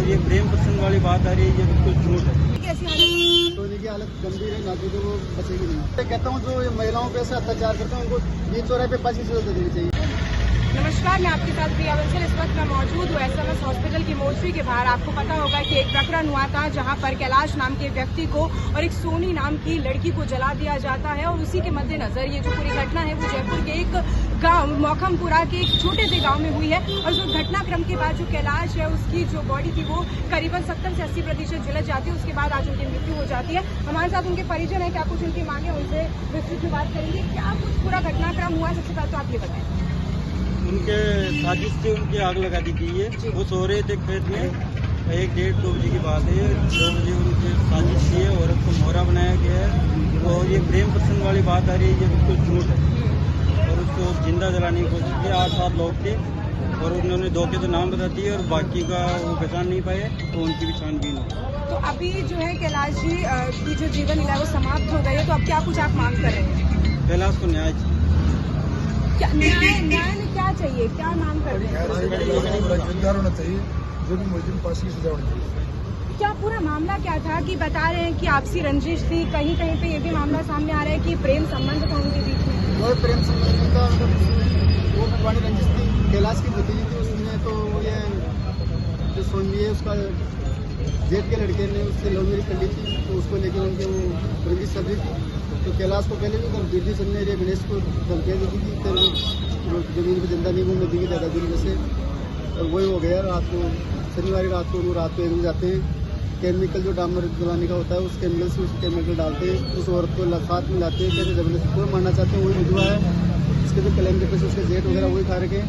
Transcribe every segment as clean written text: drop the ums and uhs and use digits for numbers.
ये प्रेम प्रसंग वाली बात आ रही है, ये बिल्कुल झूठ है। कैसी हालत? सोनी की हालत गंभीर है, नाती तो वो बचेगी नहीं। मैं कहता हूँ जो ये महिलाओं पे ऐसे अत्याचार करते हैं उनको बीच चौराहे पे फांसी की सजा देनी चाहिए। नमस्कार, मैं आपके साथ प्रिया बंसल। इस वक्त मैं मौजूद हूँ SMS हॉस्पिटल की मोर्चरी के बाहर। आपको पता होगा कि एक प्रकरण हुआ था जहां पर कैलाश नाम के व्यक्ति को और एक सोनी नाम की लड़की को जला दिया जाता है, और उसी के मद्देनजर ये जो पूरी घटना है वो जयपुर के एक गांव मौखमपुरा के एक छोटे से गांव में हुई है। और जो घटनाक्रम के बाद जो कैलाश है उसकी जो बॉडी थी वो करीबन 70 से 80% जल जाती है। उसके बाद आज उनकी मृत्यु हो जाती है। हमारे साथ उनके परिजन है, क्या कुछ उनकी मांगे, उनसे विस्तृत में बात करेंगे। क्या कुछ पूरा घटनाक्रम हुआ, सबसे पहले तो आप ये बताएं। उनके साजिश से उनकी आग लगा दी गई है। वो सो रहे थे खेत में, 1-1:30-2 बजे की बात है। 2 बजे उनकी साजिश की है और उसको मोहरा बनाया गया है। तो ये प्रेम प्रसंग वाली बात आ रही है, ये बिल्कुल झूठ है। और उसको जिंदा जलाने की कोशिश की। 8-7 लोग थे और उन्होंने 2 के तो नाम बता दिए और बाकी का वो पहचान नहीं पाए, तो उनकी भी छानबीन हो। तो अभी जो है कैलाश जी की जो जीवन लीला है वो समाप्त हो गई है, तो अब क्या कुछ आप मांग कर रहे हैं? कैलाश को न्याय चाहिए। क्या न्याय में क्या चाहिए, क्या मांग कर रहे हैं? गिरफ्तार होना चाहिए, जो भी मुलजिम फांसी की सजा होनी चाहिए। क्या पूरा मामला क्या था कि बता रहे हैं कि आपसी रंजिश थी, कहीं कहीं पे ये भी मामला सामने आ रहा है कि प्रेम संबंध था उनके बीच में? वो प्रेम संबंध नहीं था, वो पुरानी रंजिश थी। कैलाश की भतीजी थी, उसने तो ये जो सोनी है उसका जेठ के लड़के ने उससे लव मैरिज कर ली थी, तो उसको लेकर उनके वो रंजिश चल रही थी। तो कैलाश को पहले भी दीदी चलने रही, गणेश को धमकियाँ दी थी कि तेरे जमीन पर जिंदा नहीं घूमने देंगे ज़्यादा दिन में से। और वही हो गया। रात को शनिवार रात को वो रात को एरिया जाते हैं, केमिकल जो डामर जलाने का होता है उस केमिकल से उस केमिकल डालते हैं, उस औरत को साथ में लाते हैं। कैसे जबरदस्ती कोई मारना चाहते हैं, वही विधवा है, उसके जो क्लेम के पैसे उसके जेठ वगैरह वही खा रखे हैं,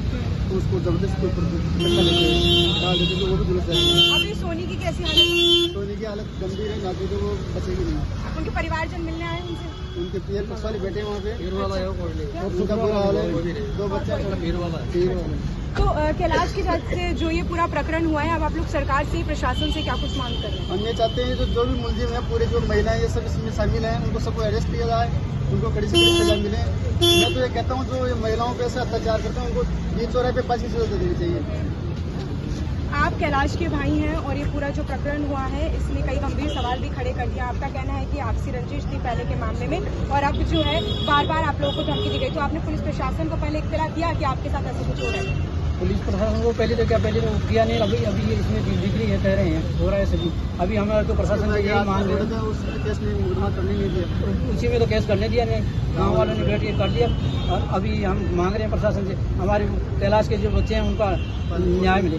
तो उसको जबरदस्ती ऊपर डाल देते हैं, तो वो भी जुलस जाएंगे। अभी सोनी की कैसी हालत? सोनी की हालत गंभीर है, नाती तो वो बचेगी नहीं। उनके परिवारजन मिलने आए उनसे? उनके पीर पुलिस वाले बैठे वहाँ पे, उनका बुरा हाल है। 2 बच्चे पीर वाला। तो कैलाश के साथ से जो ये पूरा प्रकरण हुआ है, अब आप लोग सरकार से, प्रशासन से क्या कुछ मांग कर रहे हैं? हम ये चाहते हैं जो भी मुलजिम है, पूरे जो महिलाएं ये सब इसमें शामिल हैं, उनको सबको अरेस्ट किया जाए, उनको कड़ी से कड़ी सजा मिले। मैं तो ये कहता हूँ जो ये महिलाओं पे ऐसे अत्याचार करते हैं उनको बीच चौराहे पे फांसी की सजा देनी चाहिए। आप कैलाश के भाई हैं और ये पूरा जो प्रकरण हुआ है इसमें कई गंभीर सवाल भी खड़े कर दिया। आपका कहना है कि आपसी रंजिश थी पहले के मामले में, और अब जो है बार बार आप लोगों को धमकी दी गई, तो आपने पुलिस प्रशासन को पहले इत्तला दिया कि आपके साथ ऐसा कुछ हो रहा है? पुलिस प्रशासन को पहले तो किया नहीं, अभी ये इसमें बिक्री है, कह रहे हैं हो रहा है सभी। अभी हमें तो प्रशासन से यही मांग रहे हैं, उसी में तो केस करने दिया नहीं, गाँव वालों ने बैठ के कर दिया। और अभी हम मांग रहे हैं प्रशासन से हमारे कैलाश के जो बच्चे हैं उनका न्याय मिले,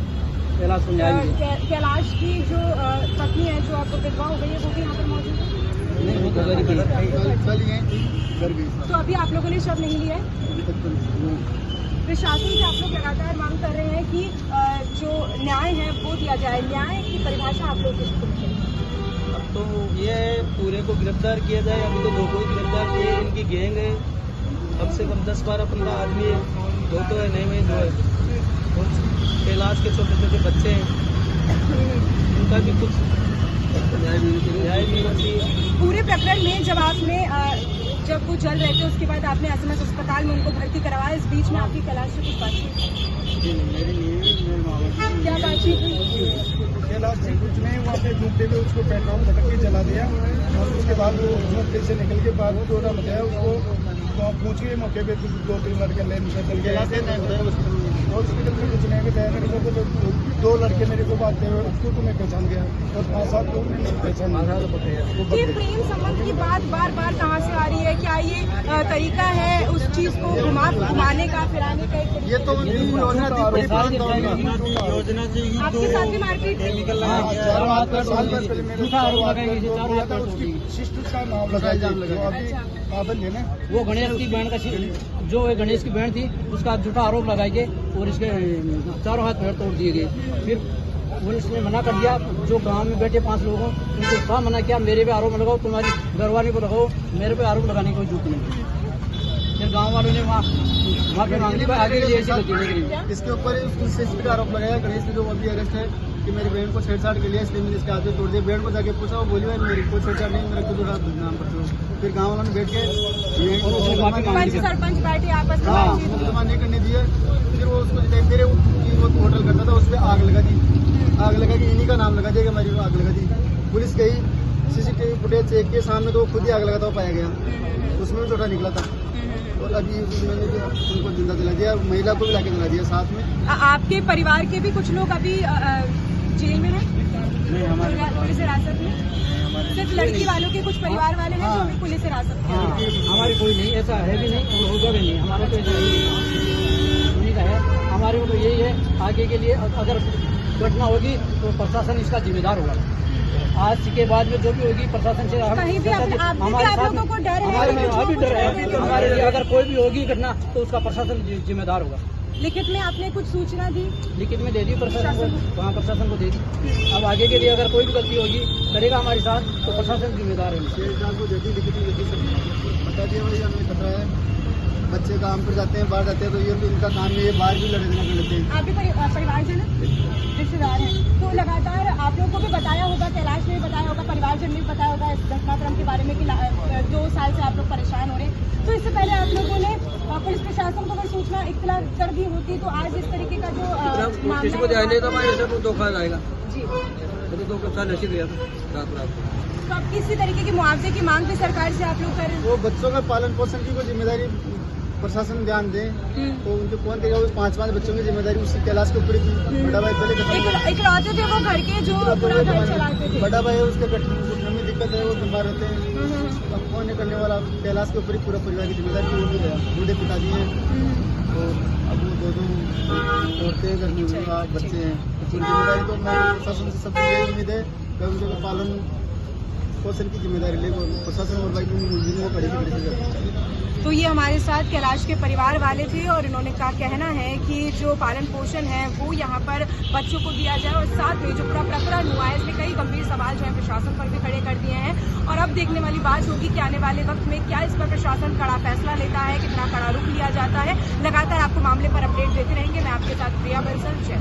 कैलाश को न्याय मिले। कैलाश की जो पत्नी है जो आपको विधवा हो गई है, वो भी यहाँ पर मौजूद है? नहीं, वो तो गरीब गई। तो अभी आप लोगों ने शव नहीं लिया है? प्रशासन से आप लोग लगातार मांग कर रहे हैं कि जो न्याय है वो दिया जाए। न्याय की परिभाषा आप लोग किसको? अब तो ये पूरे को गिरफ्तार किया जाए। अभी तो 2 को गिरफ्तार किए, इनकी गैंग है, कम से कम 10-12-15 आदमी है, 2 तो है नहीं में जो है। कैलाश के छोटे छोटे बच्चे हैं, उनका भी कुछ न्याय मिलना चाहिए। पूरे प्रकरण में जब वो जल रहे थे उसके बाद आपने SMS अस्पताल में उनको भर्ती करवाया, इस बीच में आपकी कैलाश से कुछ बातचीत? क्या बातचीत हुई? कैलाश से कुछ नहीं, वहाँ पे घूमते हुए उसको पेट्रोल झटक के जला दिया, और उसके बाद वो झोंपड़े से निकल के बाद दौरा मचाया उसको। तो आप पूछिए मौके पे 2-3 लड़के ले निकल गए। हॉस्पिटल में कुछ नहीं बताया मेरे को, तो 2 लड़के मेरे को बात हुए, उसको तो मैं पहचान गया, और 5-7 लोग नहीं पहचान। ये प्रेम संबंध की बात बार बार कहाँ से आ रही है? क्या ये तरीका है उस चीज को घुमाने का, फिराने का? ये तो योजना थी, बड़ी योजना से ही आपके साथ भी मारपीट? केमिकल उसकी सिस्टर का नाम लगाया पाबंद है ना। वो गणेश की बहन का जो गणेश की बहन थी उसका झूठा आरोप लगाए गए और इसके चारों हाथ पैर तोड़ दिए गए। फिर पुलिस ने मना कर दिया, जो गांव में बैठे 5 लोगों उनको कहा मना किया, मेरे पे आरोप लगाओ, तुम्हारी घरवाली को लगाओ, मेरे पे आरोप लगाने की कोई जरूरत नहीं। फिर गांव वालों ने वहाँ पे मांग ली, आगे लिए इसके ऊपर उसकी आरोप लगाया गणेश ने, जो अभी अरेस्ट है, कि मेरी बहन को छेड़छाड़ के लिए, इसलिए मैंने इसके हाथ में तोड़ दिया। बहन को जाके पूछा, वो बोली मेरी कोई छेड़छाड़ नहीं, मेरे को नाम पर। फिर गाँव वालों ने बैठ के सरपंच बैठे आपस में नहीं करने दिए। फिर वो उसको मेरे वो होटल करता था, उस पर आग लगा दी। आग लगा दी, इन्हीं का नाम लगा दिया कि हमारी आग लगा दी। पुलिस गई, CCTV फुटेज चेक किए, सामने तो खुद ही आग लगाता हुआ पाया गया, उसमें भी छोटा निकला था। और अभी मैंने भी उनको जिंदा जला दिया, महिला को भी लाके जला दिया साथ में। आपके परिवार के भी कुछ लोग अभी जेल में हैं? नहीं, हमारे पुलिस हिरासत में? सिर्फ लड़की वालों के कुछ परिवार वाले हैं जो अभी पुलिस हिरासत में हाँ, हैं? हमारी कोई नहीं, ऐसा है भी नहीं और होगा भी नहीं। हमारा तो उन्हीं का है। हमारे को तो यही है, आगे के लिए अगर घटना होगी तो प्रशासन इसका जिम्मेदार होगा। आज के बाद में जो भी होगी प्रशासन से कहीं भी आप लोगों को डर है? अभी डर है हमारे लिए। अगर कोई भी होगी घटना तो उसका प्रशासन जिम्मेदार होगा। लिखित में आपने कुछ सूचना दी? लिखित में दे दी प्रशासन को, वहाँ प्रशासन को दे दी। अब आगे के लिए अगर कोई भी गलती होगी करेगा हमारे साथ तो प्रशासन जिम्मेदार है। को दे दी, लिखित में बता दिया भाई हमें खतरा है, बच्चे काम पर जाते हैं, बाहर जाते हैं, तो ये तो इनका काम है, ये बाहर भी लड़ना लेते हैं। आप भी परिवारजन रिश्तेदार हैं, तो लगातार आप लोगों को भी बताया होगा, कैलाश ने भी बताया होगा, परिवारजन ने भी बताया होगा इस घटनाक्रम के बारे में कि 2 साल से आप लोग परेशान हो रहे हैं। तो इससे पहले आप लोगों ने पुलिस प्रशासन को अगर सूचना इत्तला कर दी होती तो आज इस तरीके का जो धोखा जाएगा जी, तो अब किसी तरीके की मुआवजे की मांग भी सरकार से आप लोग कर रहे हैं? वो बच्चों का पालन पोषण की कोई जिम्मेदारी प्रशासन ध्यान दे तो उनके कौन करेगा? उस 5 बच्चों की जिम्मेदारी उसकी कैलाश के ऊपर ही थी। बड़ा भाई पहले इकलौते थे वो घर के जो पूरा घर चलाते थे। बड़ा भाई है, उसके घुटने में दिक्कत है, वो बीमार रहते हैं, अब कौन नहीं करने वाला? कैलाश के ऊपर ही पूरा परिवार की जिम्मेदारी वो भी है। बूढ़े पिताजी हैं तो अब वो 2 औरतें घर में बच्चे हैं, तो जिम्मेदारी तो मैं प्रशासन से सबसे यही उम्मीद है कि उनके पालन पोषण की जिम्मेदारी ले प्रशासन और भाई मुलजिमों को कड़ी। तो ये हमारे साथ कैलाश के परिवार वाले थे और इन्होंने का कहना है कि जो पालन पोषण है वो यहाँ पर बच्चों को दिया जाए और साथ में जो पूरा प्रकरण हुआ है इसमें कई गंभीर सवाल जो है प्रशासन पर भी खड़े कर दिए हैं। और अब देखने वाली बात होगी कि आने वाले वक्त में क्या इस पर प्रशासन कड़ा फैसला लेता है, कितना कड़ा रुख लिया जाता है। लगातार आपको मामले पर अपडेट देते रहेंगे। मैं आपके साथ प्रिया बंसल, जय।